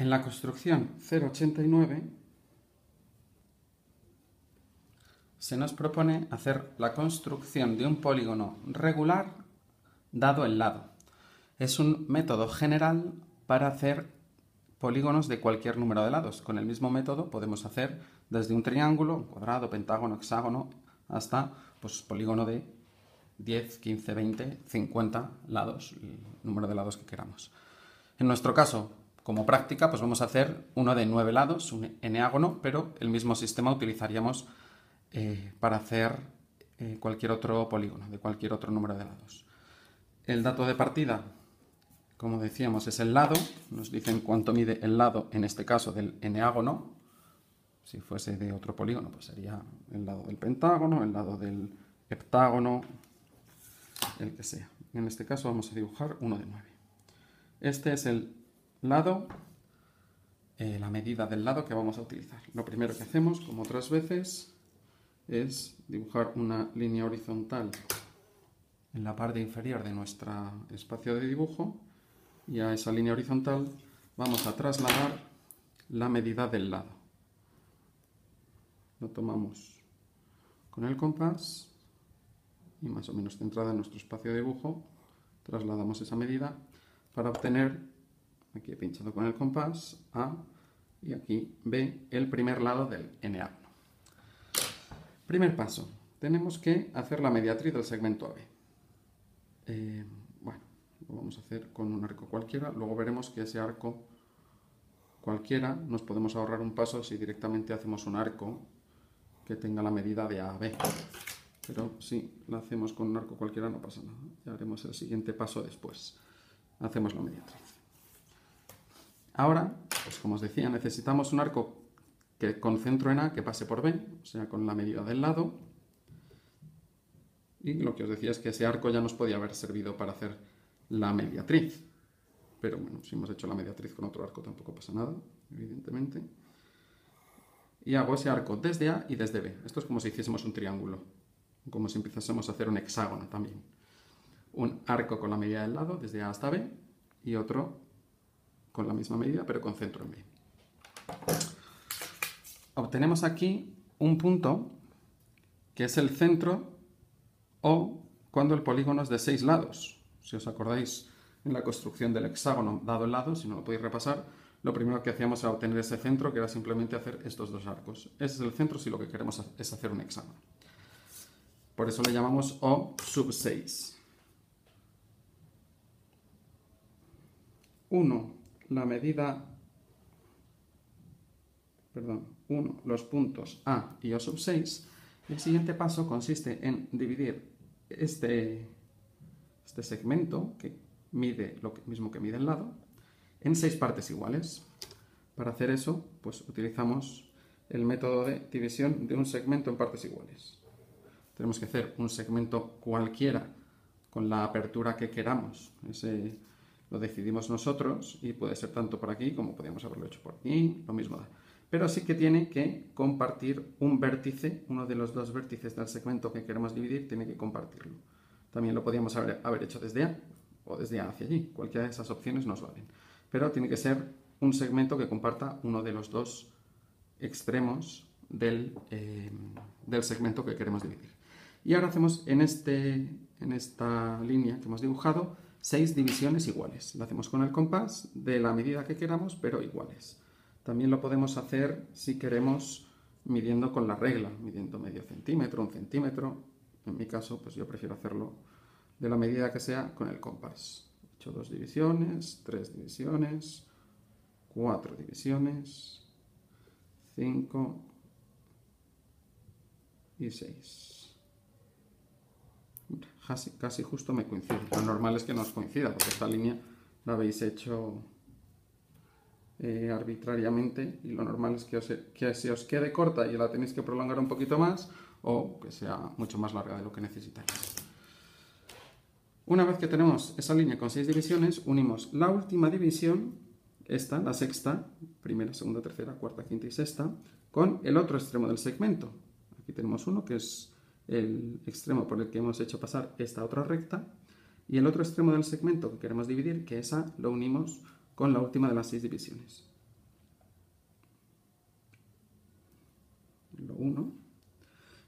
En la construcción 0,89 se nos propone hacer la construcción de un polígono regular dado el lado. Es un método general para hacer polígonos de cualquier número de lados. Con el mismo método podemos hacer desde un triángulo, un cuadrado, pentágono, hexágono, hasta pues, polígono de 10, 15, 20, 50 lados, el número de lados que queramos. En nuestro caso, como práctica, pues vamos a hacer uno de 9 lados, un eneágono, pero el mismo sistema utilizaríamos para hacer cualquier otro polígono, de cualquier otro número de lados. El dato de partida, como decíamos, es el lado. Nos dicen cuánto mide el lado, en este caso, del eneágono. Si fuese de otro polígono, pues sería el lado del pentágono, el lado del heptágono, el que sea. En este caso vamos a dibujar uno de 9. Este es el lado, la medida del lado que vamos a utilizar. Lo primero que hacemos, como otras veces, es dibujar una línea horizontal en la parte inferior de nuestro espacio de dibujo, y a esa línea horizontal vamos a trasladar la medida del lado. Lo tomamos con el compás y más o menos centrada en nuestro espacio de dibujo, trasladamos esa medida para obtener, aquí he pinchado con el compás, A, y aquí B, el primer lado del eneágono. Primer paso, tenemos que hacer la mediatriz del segmento AB. Bueno, lo vamos a hacer con un arco cualquiera, luego veremos que ese arco cualquiera nos podemos ahorrar un paso si directamente hacemos un arco que tenga la medida de A a B. Pero si lo hacemos con un arco cualquiera no pasa nada, ya haremos el siguiente paso después. Hacemos la mediatriz. Ahora, pues como os decía, necesitamos un arco que con centro en A que pase por B, o sea, con la medida del lado. Y lo que os decía es que ese arco ya nos podía haber servido para hacer la mediatriz. Pero bueno, si hemos hecho la mediatriz con otro arco tampoco pasa nada, evidentemente. Y hago ese arco desde A y desde B. Esto es como si hiciésemos un triángulo, como si empezásemos a hacer un hexágono también. Un arco con la medida del lado, desde A hasta B, y otro con la misma medida, pero con centro en B. Obtenemos aquí un punto que es el centro O cuando el polígono es de 6 lados. Si os acordáis, en la construcción del hexágono dado el lado, si no lo podéis repasar, lo primero que hacíamos era obtener ese centro, que era simplemente hacer estos dos arcos. Ese es el centro si lo que queremos es hacer un hexágono. Por eso le llamamos O sub 6. 1. La medida... Perdón, 1. Los puntos A y O sub 6. El siguiente paso consiste en dividir este segmento, que mide lo mismo que mide el lado, en 6 partes iguales. Para hacer eso, pues utilizamos el método de división de un segmento en partes iguales. Tenemos que hacer un segmento cualquiera con la apertura que queramos. Ese lo decidimos nosotros y puede ser tanto por aquí como podríamos haberlo hecho por aquí, lo mismo da. Pero sí que tiene que compartir un vértice, uno de los dos vértices del segmento que queremos dividir tiene que compartirlo. También lo podríamos haber hecho desde A o desde A hacia allí, cualquiera de esas opciones nos valen. Pero tiene que ser un segmento que comparta uno de los dos extremos del segmento que queremos dividir. Y ahora hacemos en esta línea que hemos dibujado 6 divisiones iguales. Lo hacemos con el compás de la medida que queramos, pero iguales. También lo podemos hacer si queremos midiendo con la regla, midiendo medio centímetro, 1 centímetro. En mi caso, pues yo prefiero hacerlo de la medida que sea con el compás. He hecho 2 divisiones, 3 divisiones, 4 divisiones, 5 y 6. Casi justo me coincide. Lo normal es que no os coincida, porque esta línea la habéis hecho arbitrariamente y lo normal es que se os quede corta y la tenéis que prolongar un poquito más o que sea mucho más larga de lo que necesitáis. Una vez que tenemos esa línea con 6 divisiones, unimos la última división, esta, la sexta, primera, segunda, tercera, cuarta, quinta y sexta, con el otro extremo del segmento. Aquí tenemos uno que es el extremo por el que hemos hecho pasar esta otra recta, y el otro extremo del segmento que queremos dividir, que esa lo unimos con la última de las 6 divisiones. 1.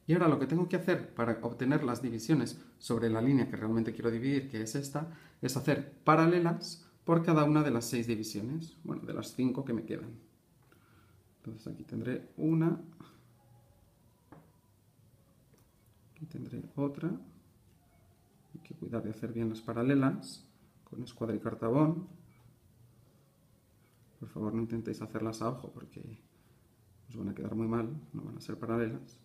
Y ahora lo que tengo que hacer para obtener las divisiones sobre la línea que realmente quiero dividir, que es esta, es hacer paralelas por cada una de las 6 divisiones, bueno, de las 5 que me quedan. Entonces aquí tendré una, aquí tendré otra, hay que cuidar de hacer bien las paralelas con escuadra y cartabón. Por favor, no intentéis hacerlas a ojo porque os van a quedar muy mal, no van a ser paralelas.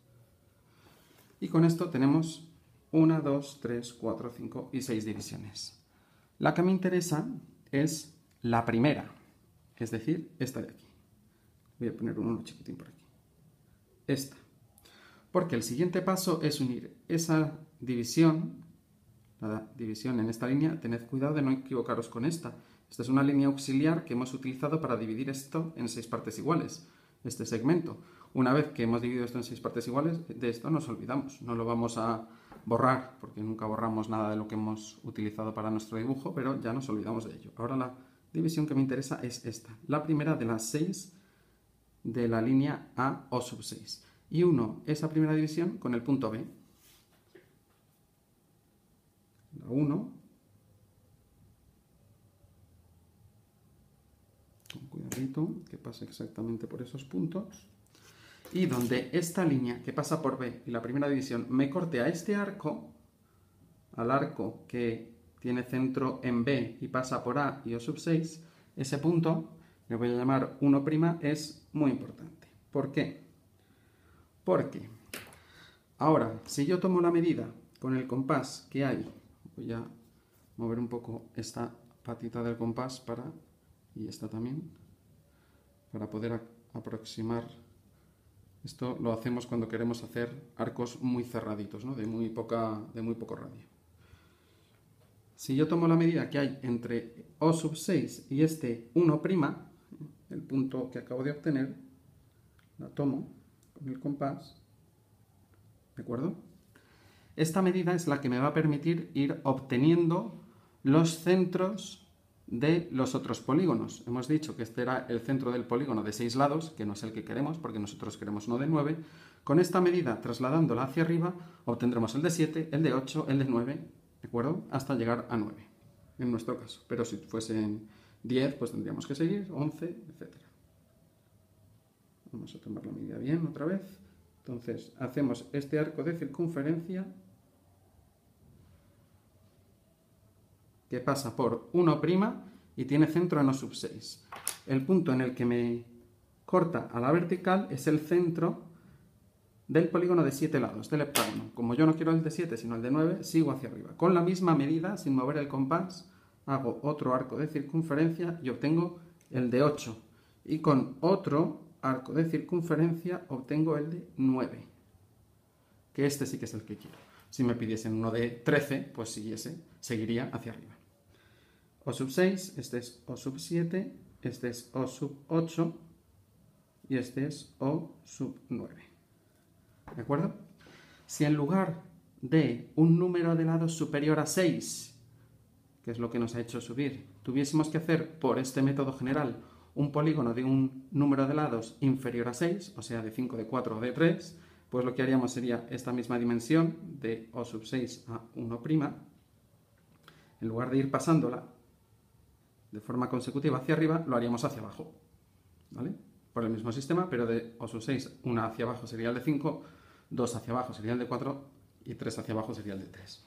Y con esto tenemos 1, 2, 3, 4, 5 y 6 divisiones. La que me interesa es la primera, es decir, esta de aquí. Voy a poner un 1 chiquitín por aquí. Esta. Porque el siguiente paso es unir esa división, la división en esta línea. Tened cuidado de no equivocaros con esta. Esta es una línea auxiliar que hemos utilizado para dividir esto en 6 partes iguales, este segmento. Una vez que hemos dividido esto en 6 partes iguales, de esto nos olvidamos. No lo vamos a borrar, porque nunca borramos nada de lo que hemos utilizado para nuestro dibujo, pero ya nos olvidamos de ello. Ahora la división que me interesa es esta, la primera de las 6 de la línea A o sub 6. Y uno esa primera división con el punto B. La 1. Con cuidadito, que pase exactamente por esos puntos. Y donde esta línea que pasa por B y la primera división me corte a este arco, al arco que tiene centro en B y pasa por A y O sub 6, ese punto, le voy a llamar 1', es muy importante. ¿Por qué? Porque ahora, si yo tomo la medida con el compás que hay, voy a mover un poco esta patita del compás y esta también, para poder aproximar. Esto lo hacemos cuando queremos hacer arcos muy cerraditos, ¿no? de muy poco radio. Si yo tomo la medida que hay entre O sub 6 y este 1', el punto que acabo de obtener, la tomo con el compás, ¿de acuerdo? Esta medida es la que me va a permitir ir obteniendo los centros de los otros polígonos. Hemos dicho que este era el centro del polígono de 6 lados, que no es el que queremos, porque nosotros queremos uno de 9. Con esta medida, trasladándola hacia arriba, obtendremos el de 7, el de 8, el de 9, ¿de acuerdo? Hasta llegar a 9, en nuestro caso. Pero si fuesen 10, pues tendríamos que seguir, 11, etc. Vamos a tomar la medida bien otra vez. Entonces, hacemos este arco de circunferencia que pasa por 1' y tiene centro en O sub 6. El punto en el que me corta a la vertical es el centro del polígono de 7 lados, del heptágono. Como yo no quiero el de 7, sino el de 9, sigo hacia arriba. Con la misma medida, sin mover el compás, hago otro arco de circunferencia y obtengo el de 8. Y con otro arco de circunferencia obtengo el de 9. Que este sí que es el que quiero. Si me pidiesen uno de 13, pues seguiría hacia arriba. O sub 6, este es O sub 7, este es O sub 8 y este es O sub 9. ¿De acuerdo? Si en lugar de un número de lados superior a 6, que es lo que nos ha hecho subir, tuviésemos que hacer por este método general un polígono de un número de lados inferior a 6, o sea, de 5, de 4 o de 3, pues lo que haríamos sería esta misma dimensión de O sub 6 a 1', en lugar de ir pasándola de forma consecutiva hacia arriba, lo haríamos hacia abajo, ¿vale? Por el mismo sistema, pero de O sub 6, una hacia abajo sería el de 5, 2 hacia abajo sería el de 4 y 3 hacia abajo sería el de 3.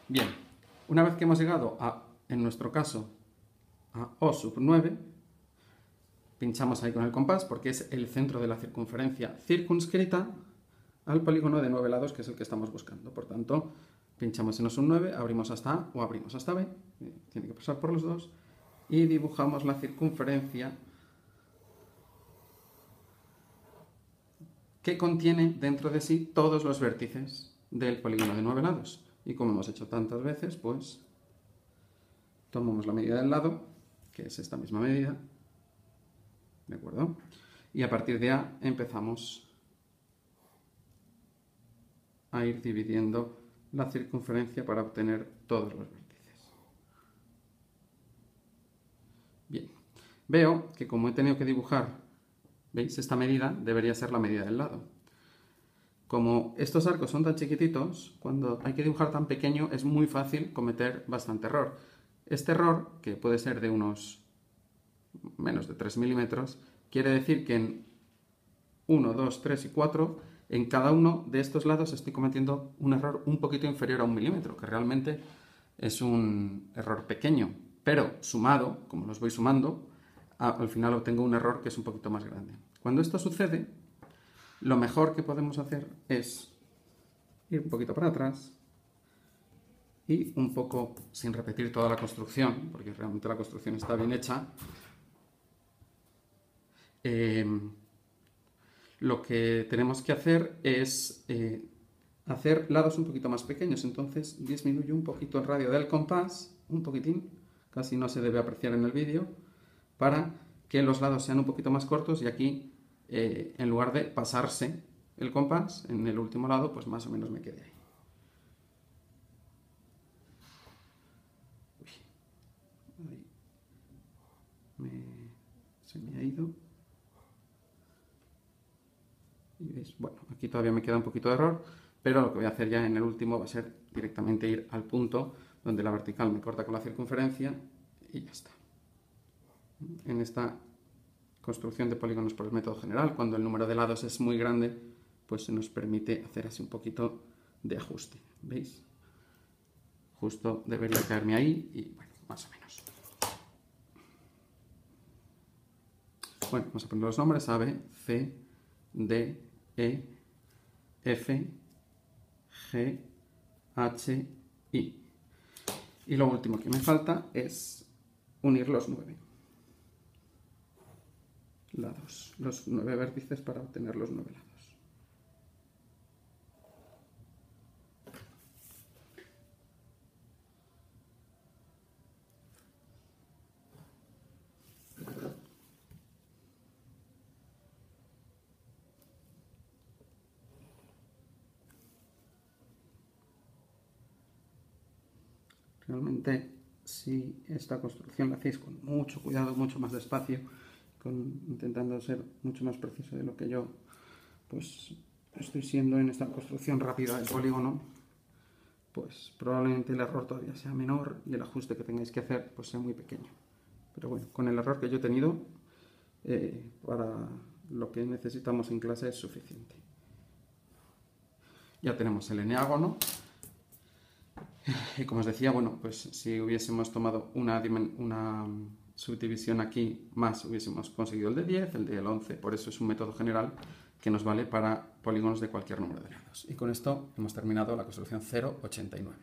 Bien, una vez que hemos llegado en nuestro caso, a O sub 9, pinchamos ahí con el compás porque es el centro de la circunferencia circunscrita al polígono de 9 lados, que es el que estamos buscando. Por tanto, pinchamos en O sub 9, abrimos hasta A o abrimos hasta B, tiene que pasar por los dos, y dibujamos la circunferencia que contiene dentro de sí todos los vértices del polígono de 9 lados. Y como hemos hecho tantas veces, pues tomamos la medida del lado, que es esta misma medida, ¿de acuerdo? Y a partir de A empezamos a ir dividiendo la circunferencia para obtener todos los vértices. Bien, veo que como he tenido que dibujar ¿Veis? Esta medida debería ser la medida del lado. Como estos arcos son tan chiquititos, cuando hay que dibujar tan pequeño es muy fácil cometer bastante error. Este error, que puede ser de unos menos de 3 milímetros, quiere decir que en 1, 2, 3 y 4, en cada uno de estos lados estoy cometiendo un error un poquito inferior a 1 milímetro, que realmente es un error pequeño, pero sumado, como los voy sumando, al final obtengo un error que es un poquito más grande. Cuando esto sucede, lo mejor que podemos hacer es ir un poquito para atrás y un poco, sin repetir toda la construcción, porque realmente la construcción está bien hecha, lo que tenemos que hacer es hacer lados un poquito más pequeños. Entonces disminuyo un poquito el radio del compás, un poquitín, casi no se debe apreciar en el vídeo, para que los lados sean un poquito más cortos y aquí, en lugar de pasarse el compás, en el último lado, pues más o menos me quede ahí. Se me ha ido. Y veis, bueno, aquí todavía me queda un poquito de error, pero lo que voy a hacer ya en el último va a ser directamente ir al punto donde la vertical me corta con la circunferencia y ya está. En esta construcción de polígonos por el método general, cuando el número de lados es muy grande, pues se nos permite hacer así un poquito de ajuste. ¿Veis? Justo debería caerme ahí y bueno, más o menos. Bueno, vamos a poner los nombres: A, B, C, D, E, F, G, H, I. Y lo último que me falta es unir los 9 lados, los 9 vértices para obtener los 9 lados. Realmente, si esta construcción la hacéis con mucho cuidado, mucho más despacio, intentando ser mucho más preciso de lo que yo pues estoy siendo en esta construcción rápida del polígono, pues probablemente el error todavía sea menor y el ajuste que tengáis que hacer pues sea muy pequeño. Pero bueno, con el error que yo he tenido, para lo que necesitamos en clase es suficiente. Ya tenemos el eneágono. Y como os decía, bueno, pues si hubiésemos tomado una subdivisión aquí más, hubiésemos conseguido el de 10, el de 11. Por eso es un método general que nos vale para polígonos de cualquier número de lados. Y con esto hemos terminado la construcción 0,89.